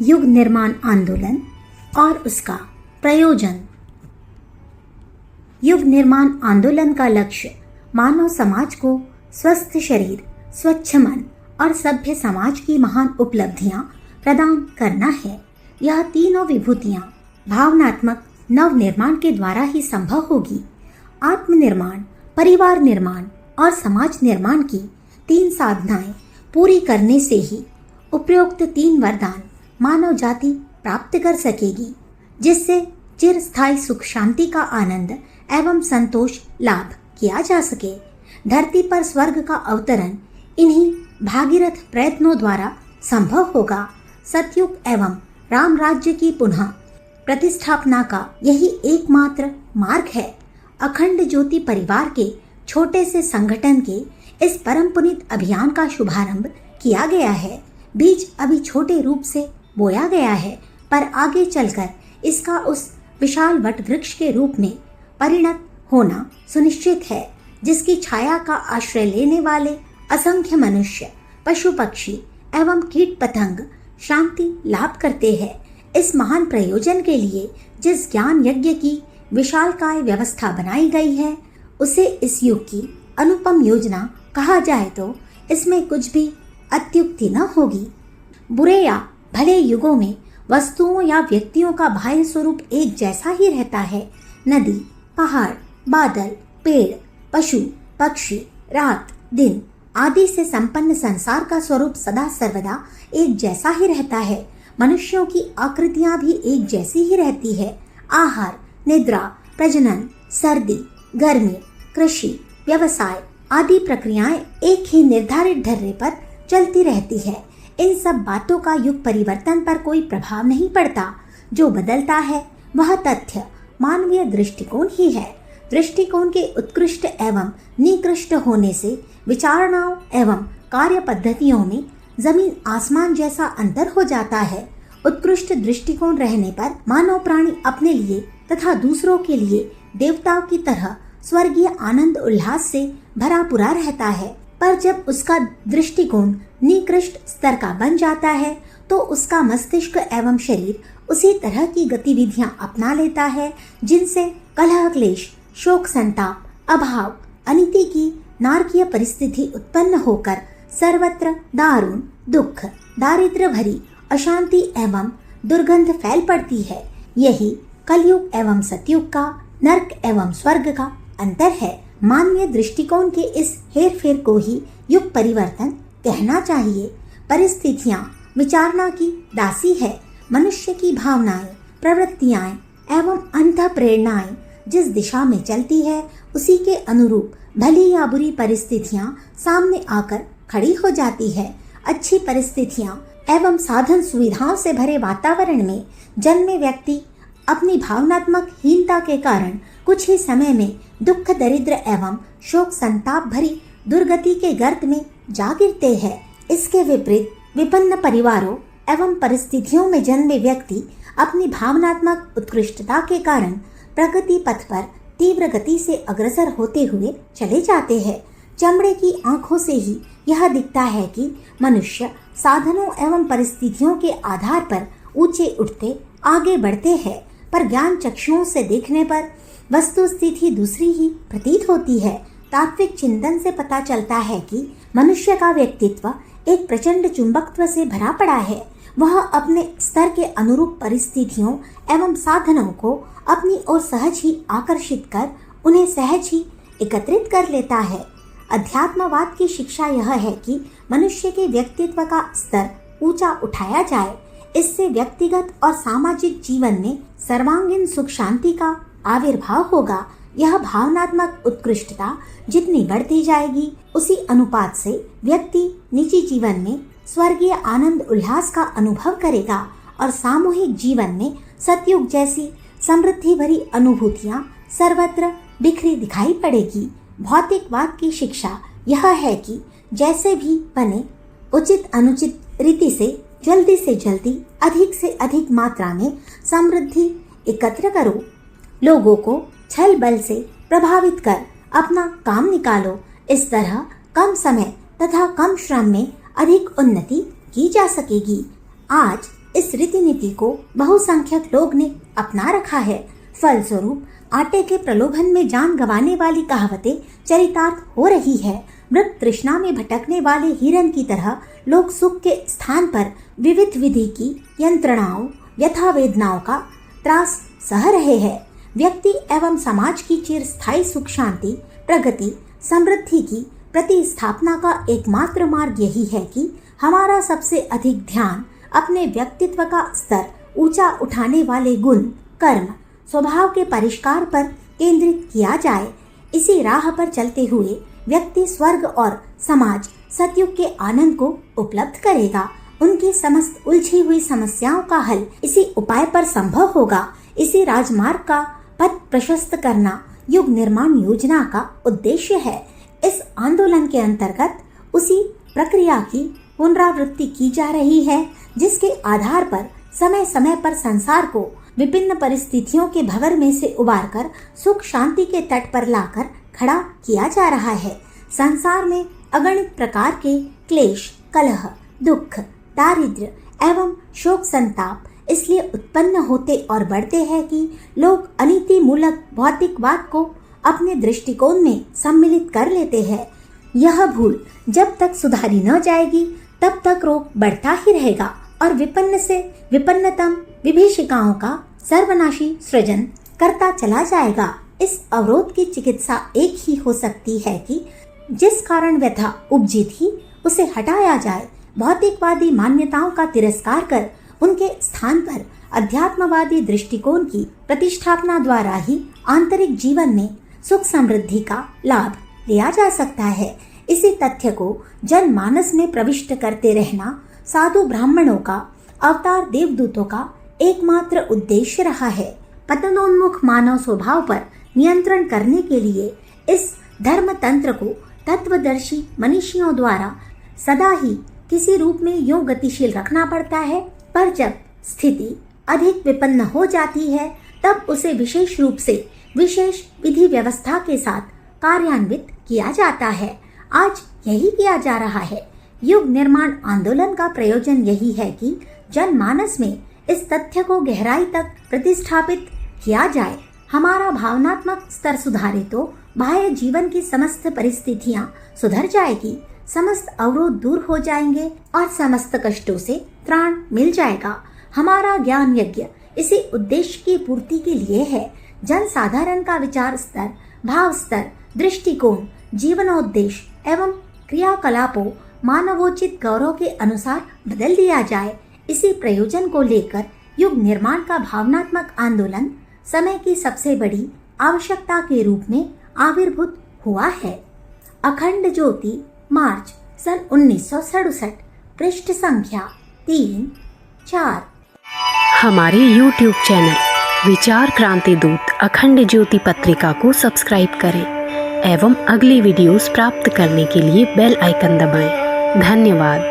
युग निर्माण आंदोलन और उसका प्रयोजन। युग निर्माण आंदोलन का लक्ष्य मानव समाज को स्वस्थ शरीर, स्वच्छ मन और सभ्य समाज की महान उपलब्धियां प्रदान करना है। यह तीनों विभूतियां भावनात्मक नव निर्माण के द्वारा ही संभव होगी। आत्मनिर्माण, परिवार निर्माण और समाज निर्माण की तीन साधनाएं पूरी करने से ही उपरोक्त तीन वरदान मानव जाति प्राप्त कर सकेगी, जिससे चिरस्थायी सुख शांति का आनंद एवं संतोष लाभ किया जा सके। धरती पर स्वर्ग का अवतरण इन्हीं भागीरथ प्रयत्नों द्वारा संभव होगा। सतयुग एवं राम राज्य की पुनः प्रतिष्ठापना का यही एकमात्र मार्ग है। अखंड ज्योति परिवार के छोटे से संगठन के इस परम पुनीत अभियान का शुभारंभ किया गया है। बीज अभी छोटे रूप से बोया गया है, पर आगे चलकर इसका उस विशाल वट वृक्ष के रूप में परिणत होना सुनिश्चित है, जिसकी छाया का आश्रय लेने वाले असंख्य मनुष्य, पशु पक्षी एवं कीट पतंग शांति लाभ करते हैं। इस महान प्रयोजन के लिए जिस ज्ञान यज्ञ की विशालकाय व्यवस्था बनाई गई है, उसे इस युग की अनुपम योजना कहा जाए तो इसमें कुछ भी अत्युक्ति न होगी। बुरे या भले युगों में वस्तुओं या व्यक्तियों का बाह्य स्वरूप एक जैसा ही रहता है। नदी, पहाड़, बादल, पेड़, पशु, पक्षी, रात, दिन आदि से संपन्न संसार का स्वरूप सदा सर्वदा एक जैसा ही रहता है। मनुष्यों की आकृतियां भी एक जैसी ही रहती है। आहार, निद्रा, प्रजनन, सर्दी, गर्मी, कृषि, व्यवसाय आदि प्रक्रियाएं एक ही निर्धारित ढर्रे पर चलती रहती है। इन सब बातों का युग परिवर्तन पर कोई प्रभाव नहीं पड़ता। जो बदलता है वह तथ्य मानवीय दृष्टिकोण ही है। दृष्टिकोण के उत्कृष्ट एवं निकृष्ट होने से विचारणाओं एवं कार्य पद्धतियों में जमीन आसमान जैसा अंतर हो जाता है। उत्कृष्ट दृष्टिकोण रहने पर मानव प्राणी अपने लिए तथा दूसरों के लिए देवताओं की तरह स्वर्गीय आनंद उल्लास से भरा पूरा रहता है। पर जब उसका दृष्टिकोण निकृष्ट स्तर का बन जाता है, तो उसका मस्तिष्क एवं शरीर उसी तरह की गतिविधियां अपना लेता है, जिनसे कलह, क्लेश, शोक, संताप, अभाव, अनिति की नारकीय परिस्थिति उत्पन्न होकर सर्वत्र दारुण, दुख, दारिद्र्य भरी अशांति एवं दुर्गंध फैल पड़ती है। यही कलयुग एवं सतयुग का, नरक एवं स्वर्ग का अंतर है। मानवीय दृष्टिकोण के इस हेरफेर को ही युग परिवर्तन कहना चाहिए। परिस्थितियां विचारणा की दासी है। मनुष्य की भावनाएं, प्रवृत्तियां एवं अंतः प्रेरणाएं जिस दिशा में चलती है, उसी के अनुरूप भली या बुरी परिस्थितियां सामने आकर खड़ी हो जाती है। अच्छी परिस्थितियां एवं साधन सुविधाओं से भरे वातावरण में जन्मे व्यक्ति अपनी भावनात्मक हीनता के कारण कुछ ही समय में दुख, दरिद्र एवं शोक, संताप भरी दुर्गति के गर्त में जा गिरते हैं। इसके विपरीत विपन्न परिवारों एवं परिस्थितियों में जन्मे व्यक्ति अपनी भावनात्मक उत्कृष्टता के कारण प्रगति पथ पर तीव्र गति से अग्रसर होते हुए चले जाते हैं। चमड़े की आंखों से ही यह दिखता है कि मनुष्य साधनों एवं परिस्थितियों के आधार पर ऊंचे उठते आगे बढ़ते हैं, पर ज्ञान चक्षुओं से देखने पर वस्तु स्थिति दूसरी ही प्रतीत होती है। तात्विक चिंतन से पता चलता है कि मनुष्य का व्यक्तित्व एक प्रचंड चुंबकत्व से भरा पड़ा है। वह अपने स्तर के अनुरूप परिस्थितियों एवं साधनों को अपनी ओर सहज ही आकर्षित कर उन्हें सहज ही एकत्रित कर लेता है। अध्यात्मवाद की शिक्षा यह है कि मनुष्य के व्यक्तित्व का स्तर ऊंचा उठाया जाए। इससे व्यक्तिगत और सामाजिक जीवन में सर्वांगीण सुख शांति का आविर्भाव होगा। यह भावनात्मक उत्कृष्टता जितनी बढ़ती जाएगी, उसी अनुपात से व्यक्ति निजी जीवन में स्वर्गीय आनंद उल्लास का अनुभव करेगा और सामूहिक जीवन में सतयुग जैसी समृद्धि भरी अनुभूतियां सर्वत्र बिखरी दिखाई पड़ेगी। भौतिकवाद की शिक्षा यह है कि जैसे भी बने उचित अनुचित रीति से जल्दी अधिक से अधिक मात्रा में समृद्धि एकत्र करो। लोगों को छल बल से प्रभावित कर अपना काम निकालो। इस तरह कम समय तथा कम श्रम में अधिक उन्नति की जा सकेगी। आज इस रीति नीति को बहुसंख्यक लोग ने अपना रखा है। फलस्वरूप आटे के प्रलोभन में जान गंवाने वाली कहावतें चरितार्थ हो रही है। मृग तृष्णा में भटकने वाले हिरन की तरह लोग सुख के स्थान पर विविध विधि की यंत्रणाओं, व्यथा वेदनाओं का त्रास सह रहे हैं। व्यक्ति एवं समाज की चिरस्थायी सुख शांति, प्रगति, समृद्धि की प्रतिस्थापना का एकमात्र मार्ग यही है कि हमारा सबसे अधिक ध्यान अपने व्यक्तित्व का स्तर ऊंचा उठाने वाले गुण, कर्म, स्वभाव के परिष्कार पर केंद्रित किया जाए। इसी राह पर चलते हुए व्यक्ति स्वर्ग और समाज सतयुग के आनंद को उपलब्ध करेगा। उनकी समस्त उलझी हुई समस्याओं का हल इसी उपाय पर संभव होगा। इसी राजमार्ग का पथ प्रशस्त करना युग निर्माण योजना का उद्देश्य है। इस आंदोलन के अंतर्गत उसी प्रक्रिया की पुनरावृत्ति की जा रही है, जिसके आधार पर समय समय पर संसार को विभिन्न परिस्थितियों के भंवर में से उबारकर सुख शांति के तट पर लाकर खड़ा किया जा रहा है। संसार में अगणित प्रकार के क्लेश, कलह, दुख, दारिद्र्य एवं शोक संताप इसलिए उत्पन्न होते और बढ़ते हैं कि लोग अनीति मूलक भौतिकवाद को अपने दृष्टिकोण में सम्मिलित कर लेते हैं। यह भूल जब तक सुधारी न जाएगी तब तक रोग बढ़ता ही रहेगा और विपन्न से विपन्नतम विभीषिकाओं का सर्वनाशी सृजन करता चला जाएगा। इस अवरोध की चिकित्सा एक ही हो सकती है कि जिस कारण व्यथा उपजी थी उसे हटाया जाए। भौतिकवादी मान्यताओं का तिरस्कार कर उनके स्थान पर अध्यात्मवादी दृष्टिकोण की प्रतिष्ठापना द्वारा ही आंतरिक जीवन में सुख समृद्धि का लाभ लिया जा सकता है। इसी तथ्य को जनमानस में प्रविष्ट करते रहना साधु ब्राह्मणों का, अवतार देवदूतों का एकमात्र उद्देश्य रहा है। पतनोन्मुख मानव स्वभाव पर नियंत्रण करने के लिए इस धर्म तंत्र को तत्वदर्शी मनीषियों द्वारा सदा ही किसी रूप में यूं गतिशील रखना पड़ता है, पर जब स्थिति अधिक विपन्न हो जाती है तब उसे विशेष रूप से विशेष विधि व्यवस्था के साथ कार्यान्वित किया जाता है। आज यही किया जा रहा है। युग निर्माण आंदोलन का प्रयोजन यही है कि जनमानस में इस तथ्य को गहराई तक प्रतिष्ठापित किया जाए। हमारा भावनात्मक स्तर सुधारे तो बाह्य जीवन की समस्त परिस्थितियां सुधर जाएगी, समस्त अवरोध दूर हो जाएंगे और समस्त कष्टों से त्राण मिल जाएगा। हमारा ज्ञान यज्ञ इसी उद्देश्य की पूर्ति के लिए है। जन साधारण का विचार स्तर, भाव स्तर, दृष्टिकोण, जीवनोद्देश्य एवं क्रियाकलापों मानवोचित गौरव के अनुसार बदल दिया जाए। इसी प्रयोजन को लेकर युग निर्माण का भावनात्मक आंदोलन समय की सबसे बड़ी आवश्यकता के रूप में आविर्भूत हुआ है। अखंड ज्योति, मार्च सन 1967, पृष्ठ संख्या 3-4। हमारे YouTube चैनल विचार क्रांति दूत अखंड ज्योति पत्रिका को सब्सक्राइब करें एवं अगली वीडियोस प्राप्त करने के लिए बेल आइकन दबाएं। धन्यवाद।